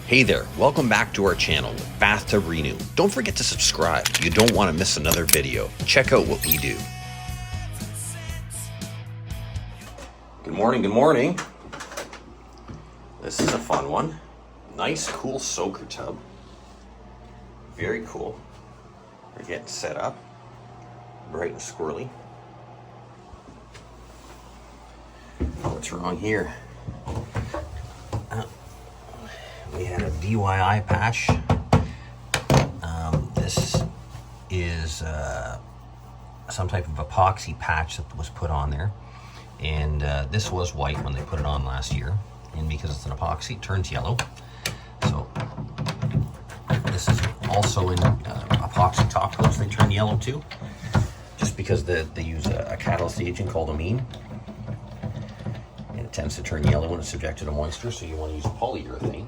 Hey there, welcome back to our channel, Bathtub Renew. Don't forget to subscribe. You don't want to miss another video. Check out what we do. Good morning, good morning. This is a fun one. Nice, cool soaker tub. Very cool. We're getting set up. Bright and squirrely. What's wrong here? We had a DIY patch. This is some type of epoxy patch that was put on there. And this was white when they put it on last year. And because it's an epoxy, it turns yellow. So this is also in epoxy top coats. They turn yellow too. Just because they use a catalyst agent called amine. And it tends to turn yellow when it's subjected to moisture. So you want to use polyurethane.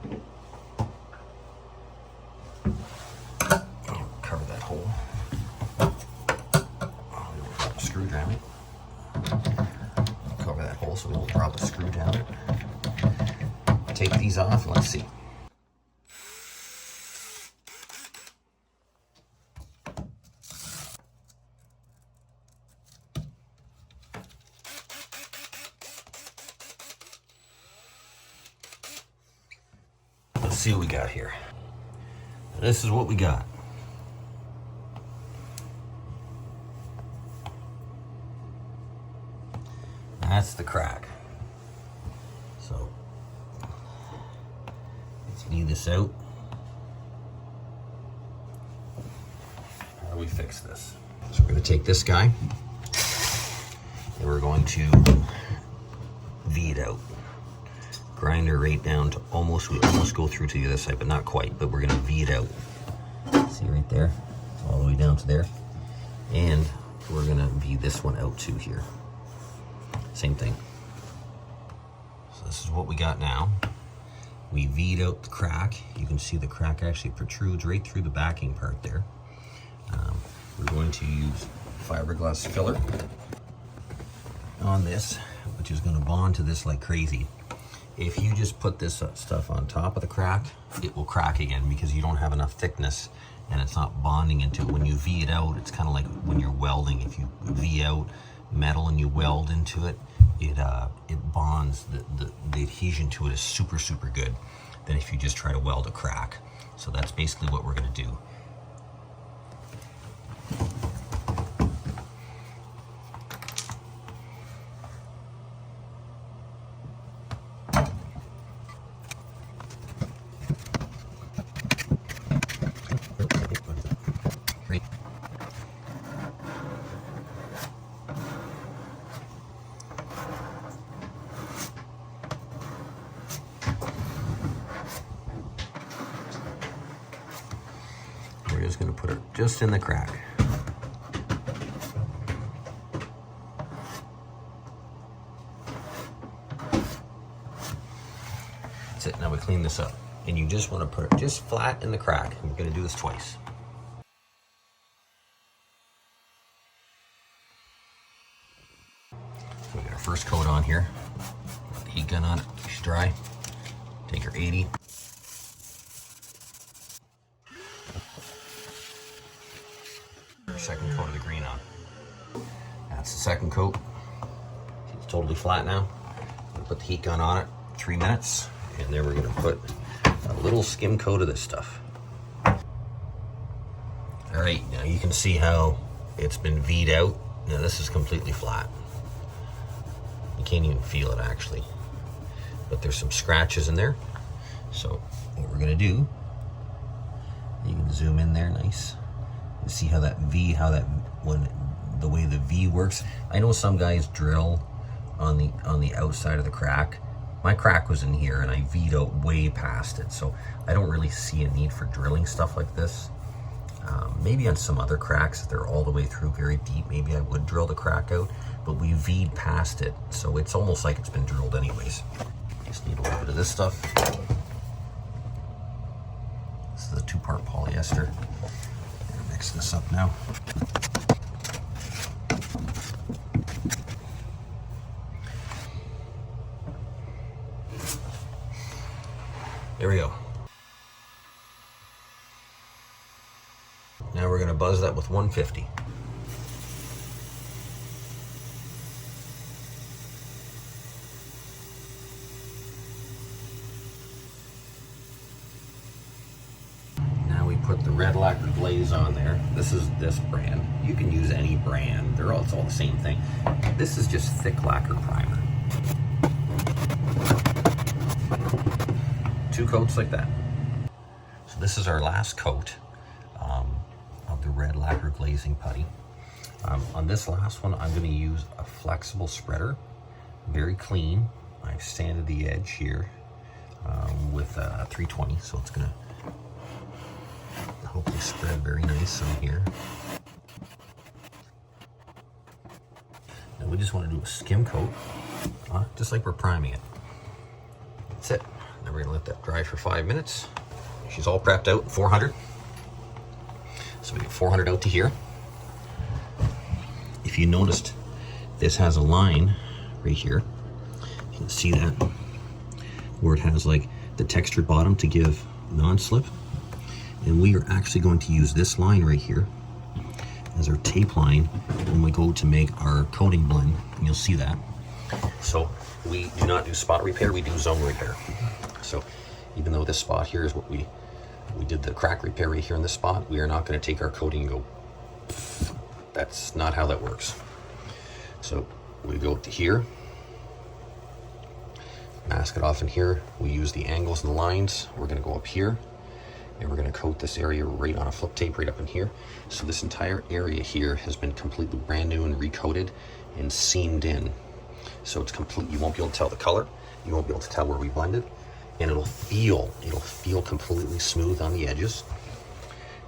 Cover that hole. Screw down it. Cover that hole so we don't drop a screw down it. Take these off and let's see. Let's see what we got here. This is what we got. That's the crack. So let's leave this out. How do we fix this? So we're going to take this guy and we're going to V it out. Grinder right down to we almost go through to the other side, but not quite, but we're going to V it out. See right there? All the way down to there. And we're going to V this one out too here. Same thing. So this is what we got now. We V'd out the crack. You can see the crack actually protrudes right through the backing part there. We're going to use fiberglass filler on this, which is going to bond to this like crazy. If you just put this stuff on top of the crack, it will crack again because you don't have enough thickness and it's not bonding into it. When you V it out, it's kind of like when you're welding. If you V out metal and you weld into it, it bonds. The adhesion to it is super good than if you just try to weld a crack. So that's basically what we're going to do. We're just going to put it just in the crack. That's it. Now we clean this up. And you just want to put it just flat in the crack. And we're going to do this twice. So we got our first coat on here. Put the heat gun on it. She's dry. Take your 80. Second coat of the green on. That's the second coat. It's totally flat now. I'm gonna put the heat gun on it, 3 minutes, and then we're gonna put a little skim coat of this stuff. All right, now you can see how it's been V'd out. Now this is completely flat. You can't even feel it actually, but there's some scratches in there. So what we're gonna do, you can zoom in there nice. See how that V, the way the V works. I know some guys drill on the outside of the crack. My crack was in here and I V'd out way past it, so I don't really see a need for drilling stuff like this. Maybe on some other cracks, if they're all the way through very deep, maybe I would drill the crack out, but we V'd past it, so it's almost like it's been drilled anyways. Just need a little bit of this stuff. This is a 2-part polyester. Mix this up now. There we go. Now we're gonna buzz that with 150. Now we put the red lacquer glaze on there. This is this brand. You can use any brand. It's all the same thing. This is just thick lacquer primer. 2 coats like that. So this is our last coat of the red lacquer glazing putty. On this last one, I'm going to use a flexible spreader, very clean. I've sanded the edge here with 320, so it's going to hopefully spread very nice on here. And we just want to do a skim coat, just like we're priming it. That's it. Now we're going to let that dry for 5 minutes. She's all prepped out, 400. So we get 400 out to here. If you noticed, this has a line right here. You can see that, where it has like the textured bottom to give non-slip. And we are actually going to use this line right here as our tape line when we go to make our coating blend, and you'll see that. So we do not do spot repair, we do zone repair. So even though this spot here is what we did the crack repair right here in this spot, we are not going to take our coating and go, that's not how that works. So we go to here, mask it off in here. We use the angles and the lines. We're going to go up here and we're going to coat this area right on a flip tape right up in here. So this entire area here has been completely brand new and recoated and seamed in. So it's complete, you won't be able to tell the color. You won't be able to tell where we blended. And it'll feel completely smooth on the edges.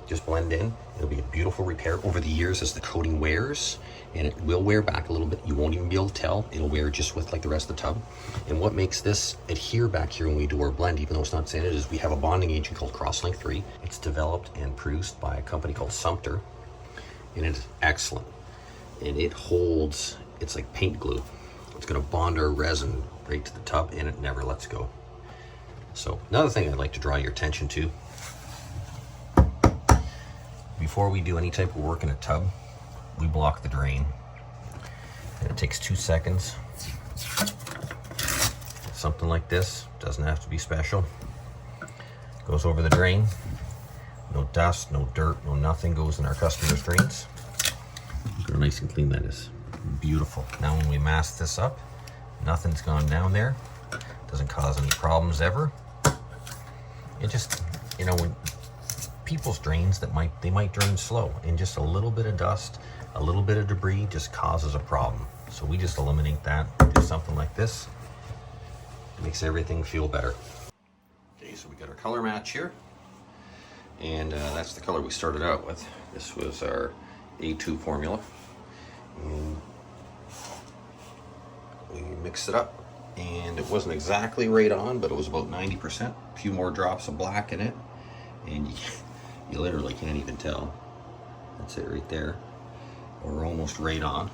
Just blend in. It'll be a beautiful repair over the years as the coating wears, and it will wear back a little bit. You won't even be able to tell. It'll wear just with like the rest of the tub. And what makes this adhere back here when we do our blend, even though it's not sanded, is we have a bonding agent called Crosslink 3. It's developed and produced by a company called Sumter, and it's excellent. And it holds, it's like paint glue. It's gonna bond our resin right to the tub, and it never lets go. So another thing I'd like to draw your attention to, before we do any type of work in a tub, we block the drain. And it takes 2 seconds. Something like this, doesn't have to be special. Goes over the drain. No dust, no dirt, no nothing goes in our customer's drains. Look how nice and clean that is. Beautiful. Now when we mask this up, nothing's gone down there. Doesn't cause any problems ever. It just, you know, when people's drains they might drain slow, and just a little bit of dust, a little bit of debris just causes a problem. So we just eliminate that, do something like this. It makes everything feel better. Okay, so we got our color match here, and that's the color we started out with. This was our A2 formula, and we mixed it up. And it wasn't exactly right on, but it was about 90%. A few more drops of black in it, and you literally can't even tell. That's it right there. We're almost right on,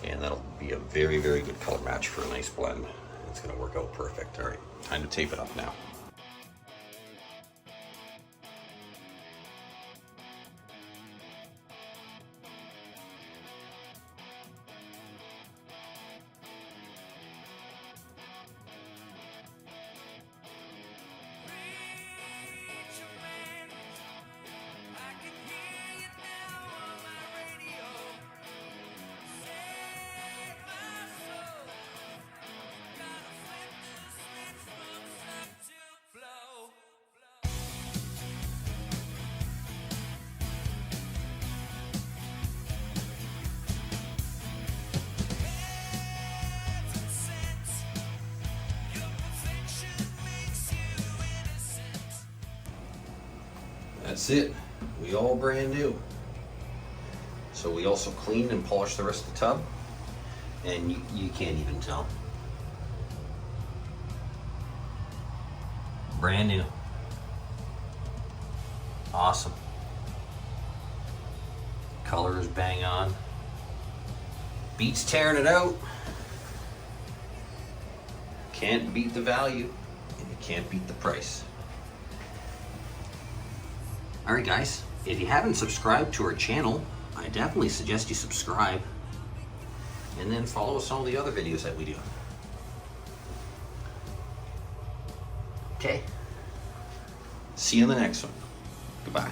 and that'll be a very, very good color match for a nice blend. It's going to work out perfect. All right, time to tape it up now. That's it. We all brand new. So we also cleaned and polished the rest of the tub, and you can't even tell. Brand new. Awesome. Color is bang on. Beats tearing it out. Can't beat the value, and you can't beat the price. All right, guys, If you haven't subscribed to our channel, I definitely suggest you subscribe. And then follow us on all the other videos that we do. Okay. See you in the next one. Goodbye.